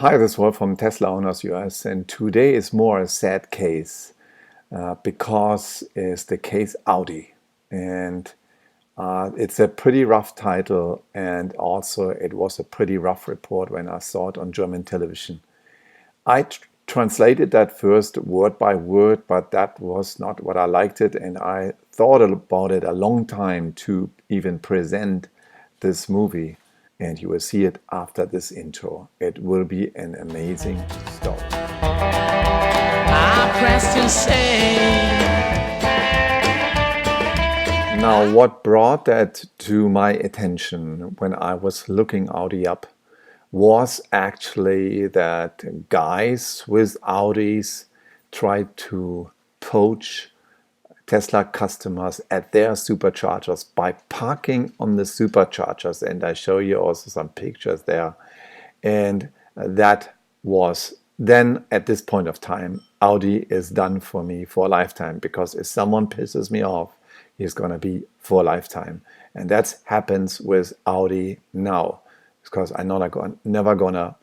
Hi, this is Wolf from Tesla Owners US, and today is more a sad case because it's the case Audi, and it's a pretty rough title, and also it was a pretty rough report when I saw it on German television. I translated that first word by word, but that was not what I liked it, and I thought about it a long time to even present this movie. And you will see it after this intro. It will be an amazing story. I pressed to say. Now, what brought that to my attention when I was looking Audi up was actually that guys with Audis tried to poach Tesla customers at their superchargers by parking on the superchargers, and I show you also some pictures there. And that was then, at this point of time, Audi is done for me for a lifetime, because if someone pisses me off, he's going to be for a lifetime. And that happens with Audi now, because I'm never gonna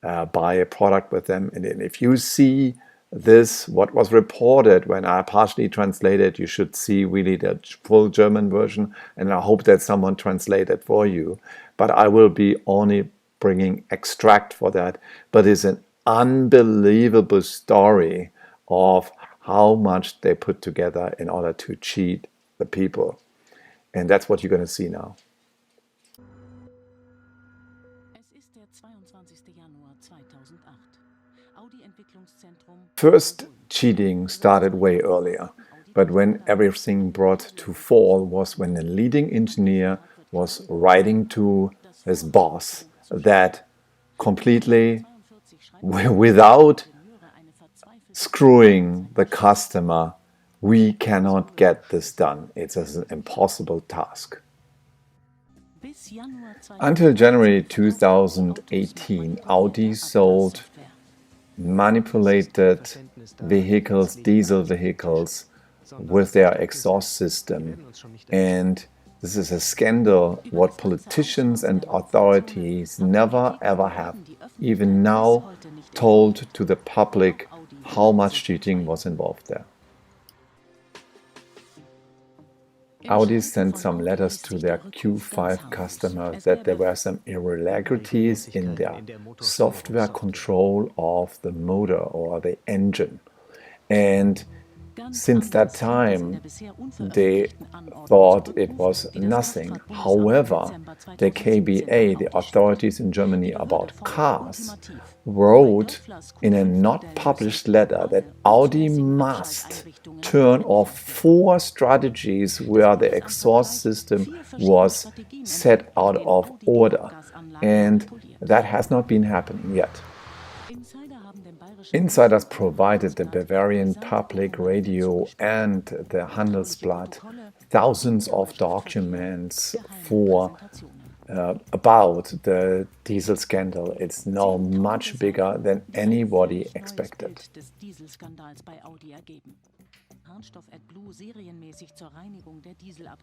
buy a product with them. And if you see this, what was reported when I partially translated, you should see really the full German version, and I hope that someone translated for you. But I will be only bringing extract for that. But it's an unbelievable story of how much they put together in order to cheat the people. And that's what you're going to see now. First cheating started way earlier, but when everything brought to fall was when the leading engineer was writing to his boss that completely, without screwing the customer, we cannot get this done. It's an impossible task. Until January 2018, Audi sold manipulated vehicles, diesel vehicles, with their exhaust system. And this is a scandal what politicians and authorities never ever have, even now, told to the public how much cheating was involved there. Audi sent some letters to their Q5 customers that there were some irregularities in their software control of the motor or the engine. And since that time, they thought it was nothing. However, the KBA, the authorities in Germany about cars, wrote in a not published letter that Audi must turn off 4 strategies where the exhaust system was set out of order. And that has not been happening yet. Insiders provided the Bavarian Public Radio and the Handelsblatt thousands of documents about the diesel scandal. It's now much bigger than anybody expected.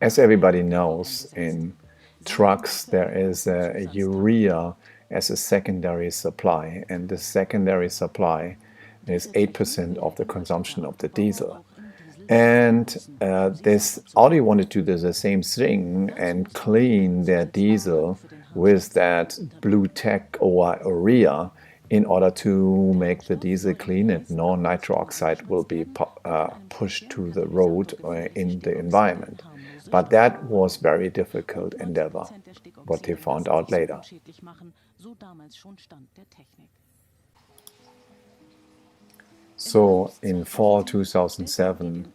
As everybody knows, in trucks there is a urea as a secondary supply, and the secondary supply is 8% of the consumption of the diesel. And this Audi wanted to do the same thing and clean their diesel with that blue tech or urea in order to make the diesel clean and no nitro oxide will be pushed to the road or in the environment. But that was very difficult endeavor, what they found out later. So in fall 2007,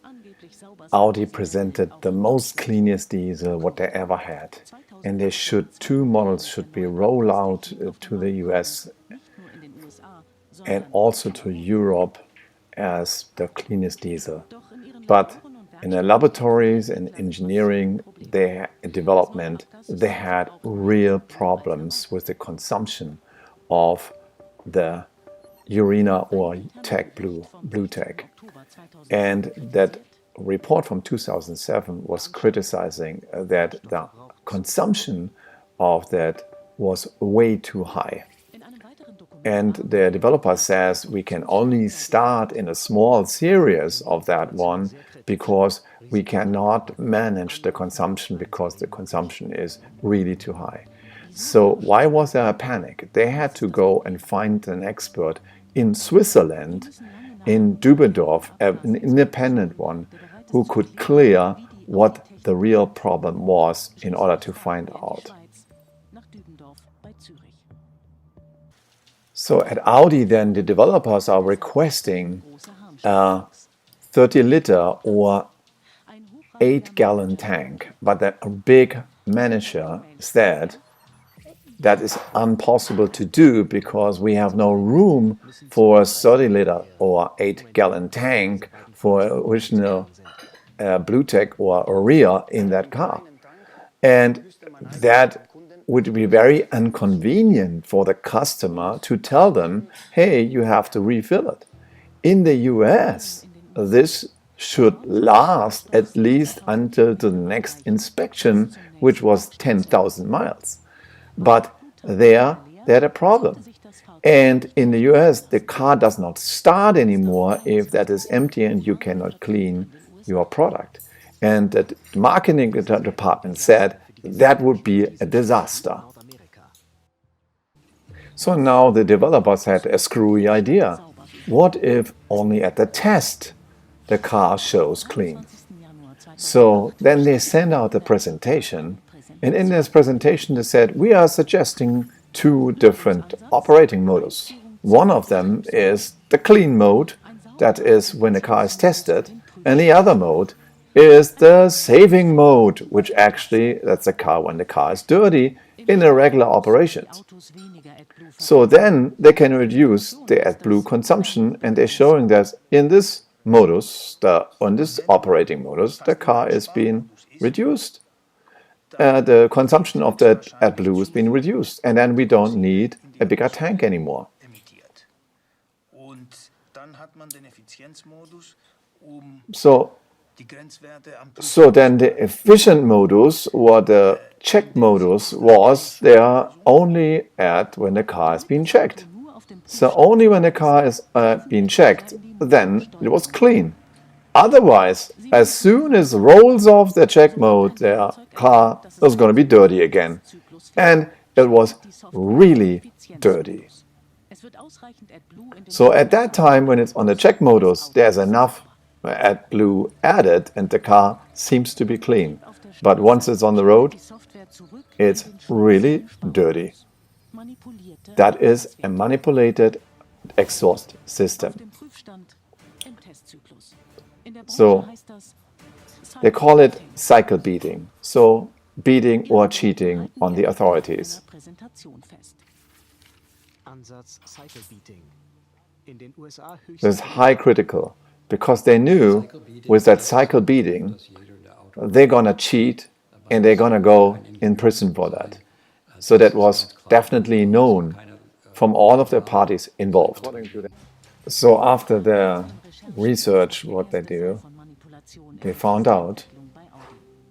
Audi presented the most cleanest diesel what they ever had, and they two models should be rolled out to the US and also to Europe as the cleanest diesel. But in the laboratories and engineering, development, they had real problems with the consumption of the urina or tech blue tech. And that report from 2007 was criticizing that the consumption of that was way too high. And the developer says we can only start in a small series of that one because we cannot manage the consumption because the consumption is really too high. So why was there a panic? They had to go and find an expert in Switzerland, in Dübendorf, an independent one, who could clear what the real problem was in order to find out. So at Audi then the developers are requesting a 30-liter or 8-gallon tank, but the big manager said that is impossible to do because we have no room for a 30-liter or 8-gallon tank for original BlueTech or rear in that car. And that would be very inconvenient for the customer to tell them, hey, you have to refill it. In the US, this should last at least until the next inspection, which was 10,000 miles. But there they had a problem. And in the US, the car does not start anymore if that is empty and you cannot clean your product. And the marketing department said that would be a disaster. So now the developers had a screwy idea. What if only at the test the car shows clean? So then they sent out a presentation, and in this presentation they said, we are suggesting two different operating modes. One of them is the clean mode, that is when the car is tested, and the other mode is the saving mode, which actually that's a car when the car is dirty in a regular operations. So then they can reduce the AdBlue consumption, and they're showing that in this modus, on this operating modus, the car is being reduced. The consumption of that AdBlue is being reduced, and then we don't need a bigger tank anymore. So then the efficient modus or the check modus was there only at when the car is being checked. So only when the car is being checked, then it was clean. Otherwise, as soon as it rolls off the check mode, the car is going to be dirty again. And it was really dirty. So at that time, when it's on the check modus, there's enough AdBlue added and the car seems to be clean. But once it's on the road, it's really dirty. That is a manipulated exhaust system. So they call it cycle beating. So beating or cheating on the authorities. This is high critical because they knew with that cycle beating they're gonna cheat and they're gonna go in prison for that. So that was definitely known from all of the parties involved. So after the research, what they do, they found out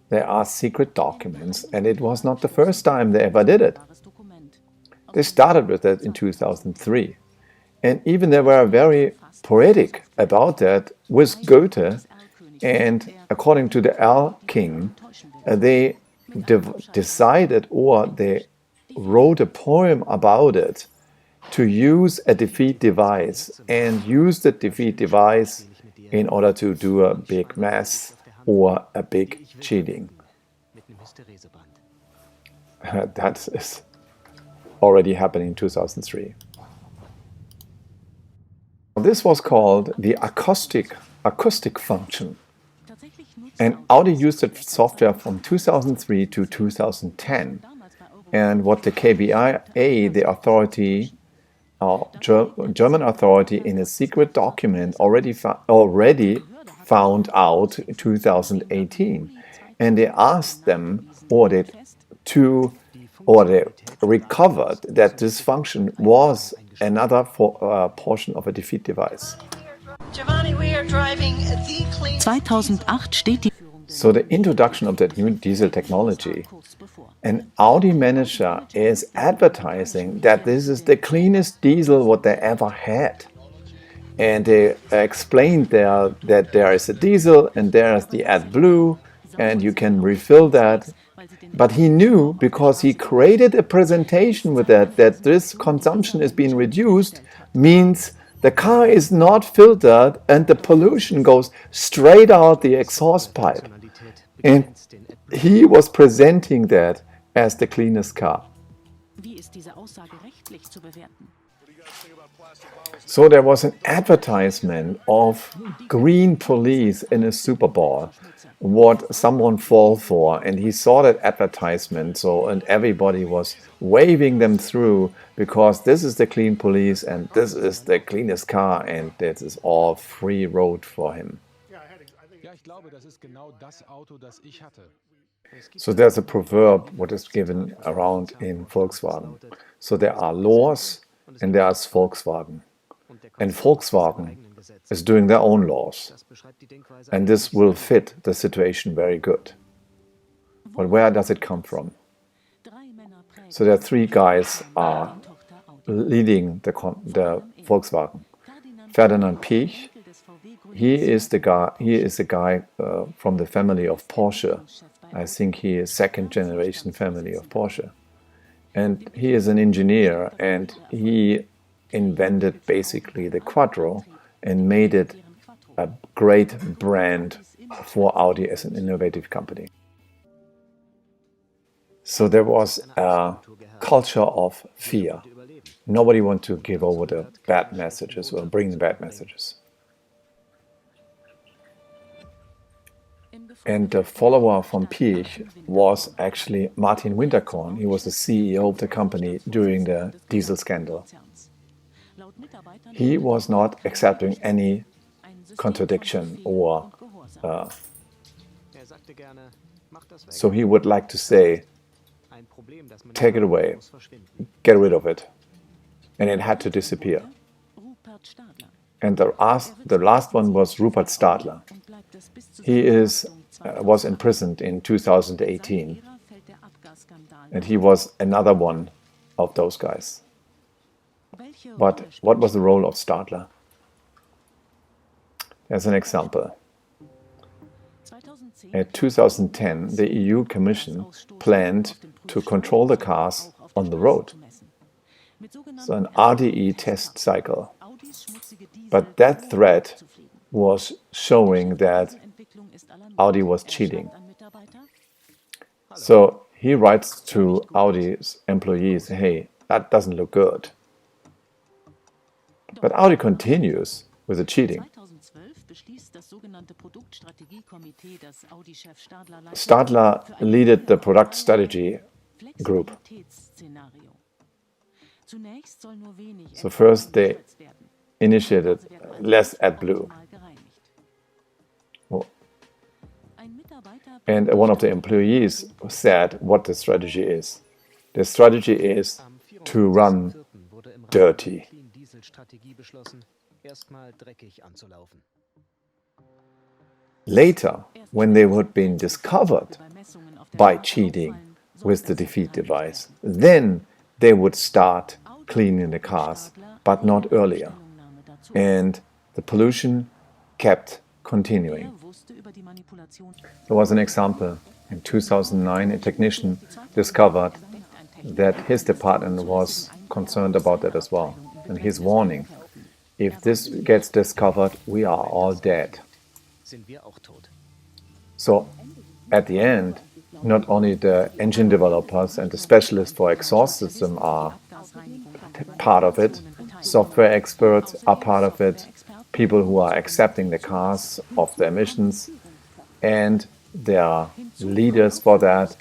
there are secret documents, and it was not the first time they ever did it. They started with that in 2003. And even they were very poetic about that with Goethe. And according to the L King, they decided, or they wrote a poem about it, to use a defeat device and use the defeat device in order to do a big mess or a big cheating. That is already happening in 2003. This was called the acoustic function. And Audi used that software from 2003 to 2010. And what the KBA, the authority, German authority, in a secret document already found out in 2018. And they asked them, or they recovered that this function was another portion of a defeat device. 2008 steht die So the introduction of that new diesel technology An Audi manager is advertising that this is the cleanest diesel what they ever had. And they explained there that there is a diesel and there is the AdBlue and you can refill that. But he knew, because he created a presentation with that this consumption is being reduced, means the car is not filtered and the pollution goes straight out the exhaust pipe. And he was presenting that as the cleanest car. So there was an advertisement of green police in a Super Bowl, what someone fall for, and he saw that advertisement, and everybody was waving them through because this is the clean police and this is the cleanest car and this is all free road for him. So there's a proverb what is given around in Volkswagen. So there are laws and there's Volkswagen. And Volkswagen is doing their own laws. And this will fit the situation very good. But where does it come from? So there are three guys are leading the Volkswagen. Ferdinand Piech, he is the guy from the family of Porsche. I think he is second generation family of Porsche. And he is an engineer and he invented basically the Quattro and made it a great brand for Audi as an innovative company. So there was a culture of fear. Nobody wanted to give over the bad messages or bring the bad messages. And the follower from Piech was actually Martin Winterkorn. He was the CEO of the company during the diesel scandal. He was not accepting any contradiction or so he would like to say, take it away, get rid of it. And it had to disappear. And the last one was Rupert Stadler. He was imprisoned in 2018. And he was another one of those guys. But what was the role of Stadler? As an example, in 2010, the EU Commission planned to control the cars on the road. So an RDE test cycle. But that threat was showing that Audi was cheating. So he writes to Audi's employees, hey, that doesn't look good. But Audi continues with the cheating. Stadler led the product strategy group. So first they initiated less AdBlue. And one of the employees said what the strategy is. The strategy is to run dirty. Later, when they had been discovered by cheating with the defeat device, then they would start cleaning the cars, but not earlier. And the pollution kept continuing. There was an example. In 2009, a technician discovered that his department was concerned about that as well. And he's warning, if this gets discovered, we are all dead. So at the end, not only the engine developers and the specialists for exhaust system are part of it, software experts are part of it, people who are accepting the cars of the emissions, and there are leaders for that,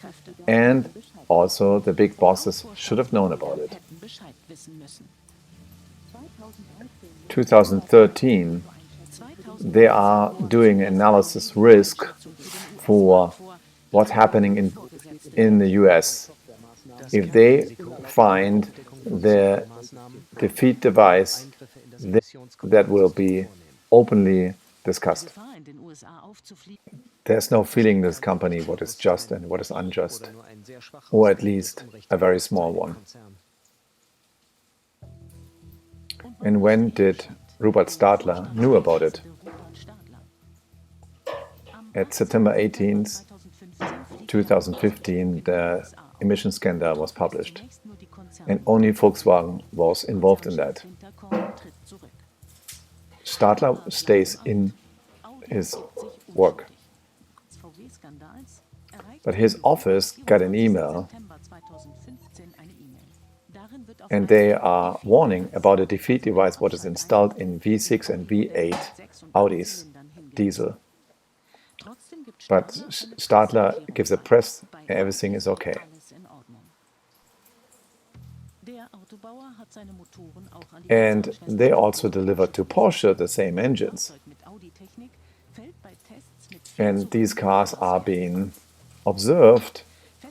and also the big bosses should have known about it. 2013, they are doing analysis risk for what's happening in the US. If they find the defeat device, that will be openly discussed. There's no feeling in this company what is just and what is unjust, or at least a very small one. And when did Rupert Stadler knew about it? At September 18th, 2015, the emission scandal was published, and only Volkswagen was involved in that. Stadler stays in his work, but his office got an email, and they are warning about a defeat device what is installed in V6 and V8 Audis diesel. But Stadler gives a press and everything is okay. And they also delivered to Porsche the same engines. And these cars are being observed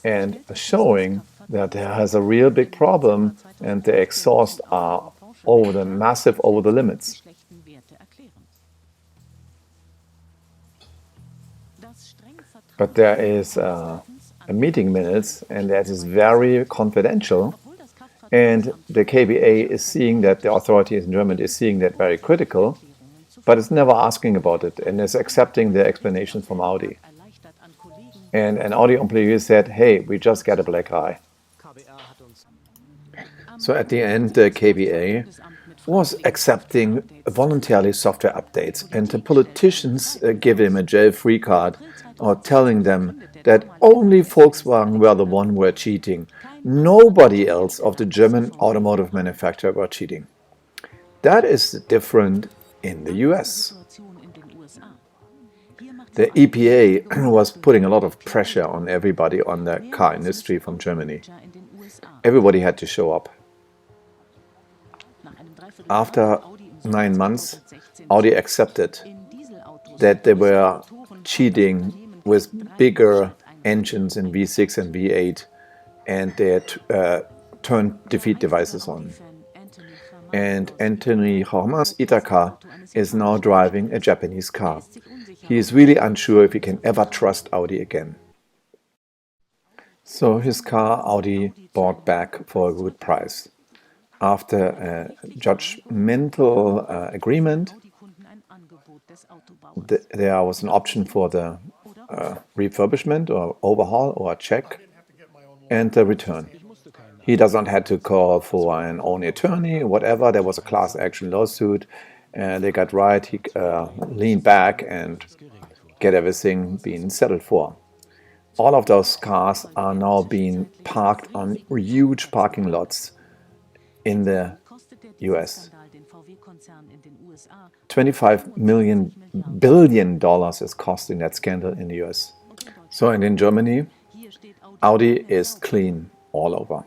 and showing that there has a real big problem and the exhaust are over the limits. But there is a meeting minutes, and that is very confidential. And the KBA is seeing that, the authorities in Germany is seeing that very critical, but it's never asking about it and is accepting the explanations from Audi. And an Audi employee said, hey, we just got a black eye. So at the end, the KBA was accepting voluntarily software updates, and the politicians give him a jail-free card, or telling them that only Volkswagen were the one who were cheating. Nobody else of the German automotive manufacturer were cheating. That is different in the US. The EPA was putting a lot of pressure on everybody on the car industry from Germany. Everybody had to show up. After 9 months, Audi accepted that they were cheating with bigger engines in V6 and V8, and they had turned defeat devices on. And Anthony Horman's Ithaca is now driving a Japanese car. He is really unsure if he can ever trust Audi again. So his car Audi bought back for a good price. After a judgmental agreement, there was an option for the refurbishment or overhaul or check and the return. He does not have to call for an own attorney or whatever. There was a class action lawsuit, and they got right. He leaned back and get everything being settled for. All of those cars are now being parked on huge parking lots in the US. $25 billion is costing that scandal in the US. So, and in Germany, Audi is clean all over.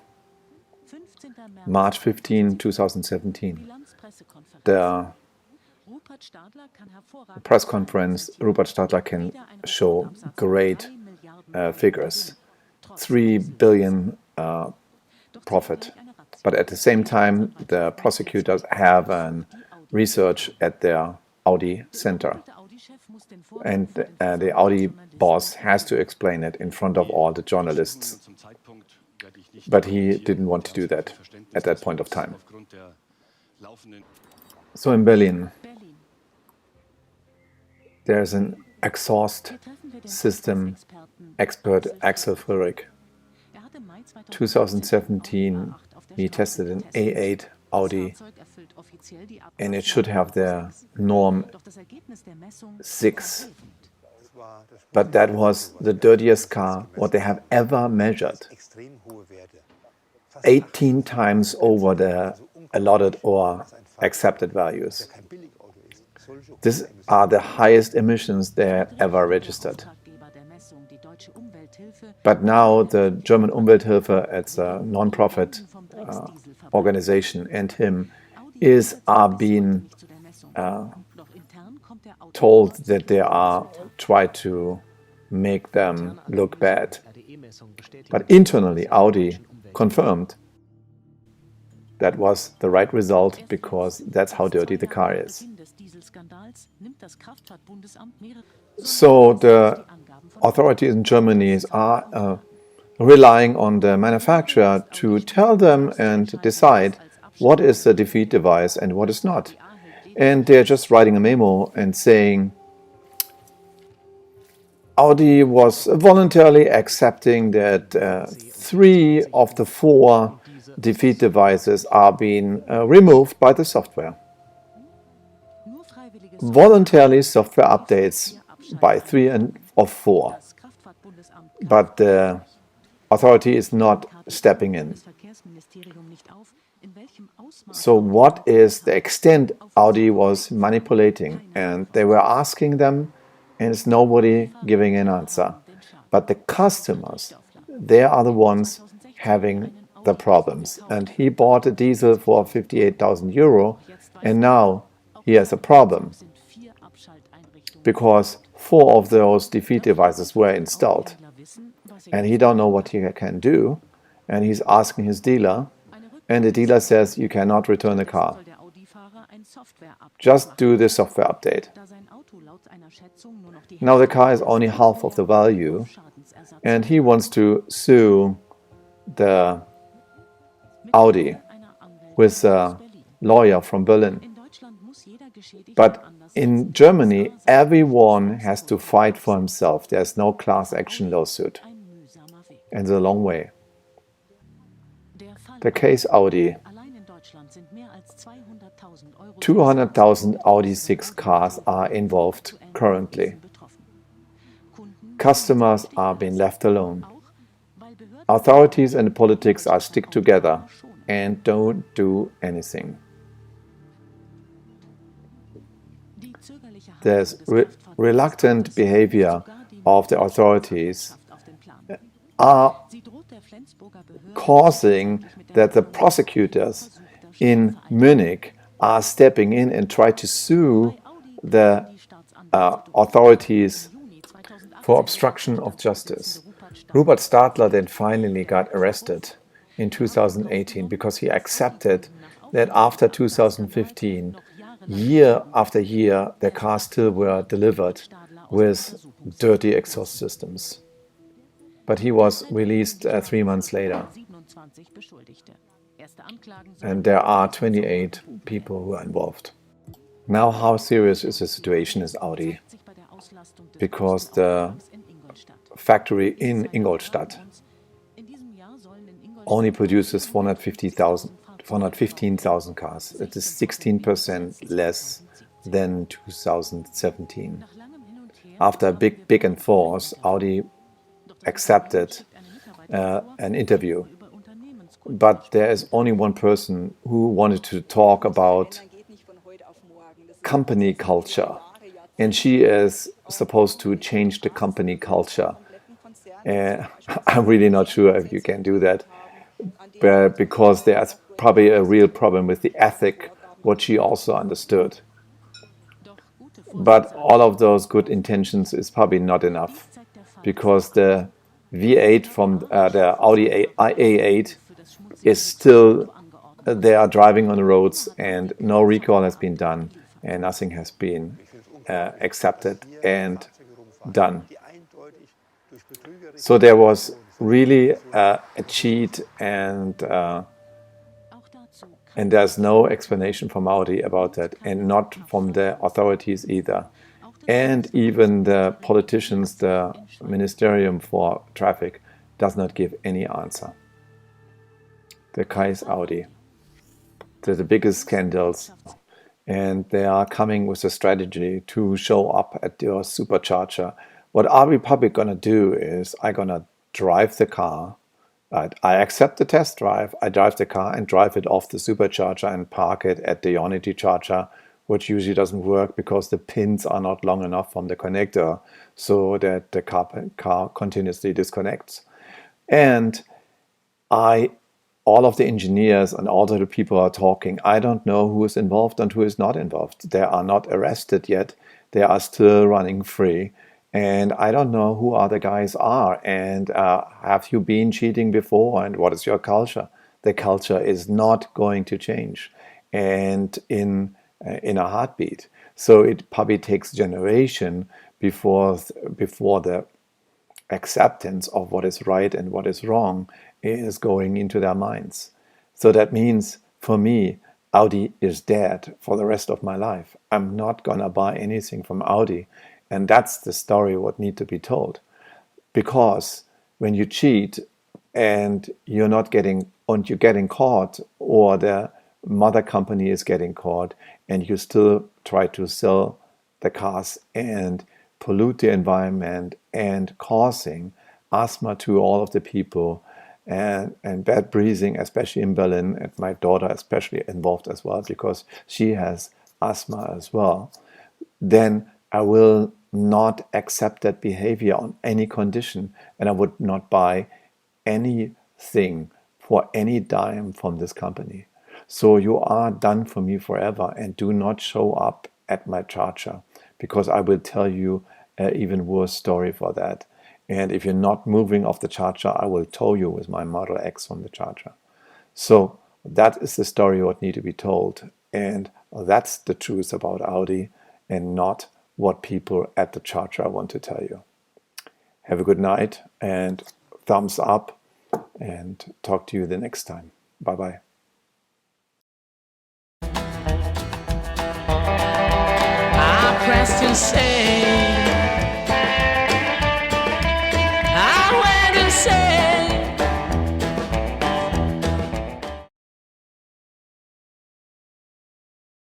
March 15, 2017. The press conference, Rupert Stadler can show great figures. 3 billion profit. But at the same time, the prosecutors have an research at their Audi center. And the Audi boss has to explain it in front of all the journalists. But he didn't want to do that at that point of time. So in Berlin, there's an exhaust system expert, Axel Fröhlich. 2017, he tested an A8 Audi, and it should have the norm 6. But that was the dirtiest car what they have ever measured. 18 times over the allotted or accepted values. These are the highest emissions they have ever registered. But now the German Umwelthilfe, it's a non-profit organization, and him are being told that they are trying to make them look bad. But internally, Audi confirmed that was the right result, because that's how dirty the car is. So the authorities in Germany are relying on the manufacturer to tell them and decide what is the defeat device and what is not. And they're just writing a memo and saying Audi was voluntarily accepting that 3 of the 4 defeat devices are being removed by the software. Voluntarily software updates by 3 of 4. But the authority is not stepping in. So what is the extent Audi was manipulating? And they were asking them, and it's nobody giving an answer. But the customers, they are the ones having the problems. And he bought a diesel for 58,000 euro, and now he has a problem because 4 of those defeat devices were installed. And he don't know what he can do, and he's asking his dealer, and the dealer says you cannot return the car. Just do the software update. Now the car is only half of the value, and he wants to sue the Audi with a lawyer from Berlin. But in Germany, everyone has to fight for himself. There's no class action lawsuit. And it's a long way. The case Audi. 200,000 Audi 6 cars are involved currently. Customers are being left alone. Authorities and politics are stick together and don't do anything. There's reluctant behavior of the authorities are causing that the prosecutors in Munich are stepping in and try to sue the authorities for obstruction of justice. Rupert Stadler then finally got arrested in 2018 because he accepted that after 2015, year after year, the cars still were delivered with dirty exhaust systems. But he was released 3 months later. And there are 28 people who are involved. Now, how serious is the situation is Audi? Because the factory in Ingolstadt only produces 415,000 cars. It is 16% less than 2017. After a big enforce, Audi accepted an interview. But there is only one person who wanted to talk about company culture. And she is supposed to change the company culture. I'm really not sure if you can do that, because there's probably a real problem with the ethic, what she also understood. But all of those good intentions is probably not enough, because the V8 from the Audi A8 is still, they are driving on the roads and no recall has been done and nothing has been accepted and done. So there was really a cheat, and there's no explanation from Audi about that, and not from the authorities either. And even the politicians, the Ministerium for Traffic, does not give any answer. The case Audi. They're the biggest scandals. And they are coming with a strategy to show up at your supercharger. What are we probably going to do is I'm going to drive the car. I accept the test drive. I drive the car and drive it off the supercharger and park it at the Ionity charger, which usually doesn't work because the pins are not long enough from the connector so that the car continuously disconnects. And all of the engineers and all of the people are talking. I don't know who is involved and who is not involved. They are not arrested yet. They are still running free. And I don't know who other guys are. And have you been cheating before? And what is your culture? The culture is not going to change. And in in a heartbeat. So it probably takes generation before the acceptance of what is right and what is wrong is going into their minds. So that means for me, Audi is dead for the rest of my life. I'm not gonna buy anything from Audi. And that's the story what need to be told. Because when you cheat and you're getting caught, or the mother company is getting caught, and you still try to sell the cars and pollute the environment and causing asthma to all of the people, and bad breathing, especially in Berlin, and my daughter especially involved as well because she has asthma as well, then I will not accept that behavior on any condition, and I would not buy anything for any dime from this company. So you are done for me forever, and do not show up at my charger, because I will tell you an even worse story for that. And if you're not moving off the charger, I will tow you with my Model X from the charger. So that is the story what need to be told. And that's the truth about Audi, and not what people at the charger want to tell you. Have a good night and thumbs up, and talk to you the next time. Bye bye. I pressed insane. I went insane.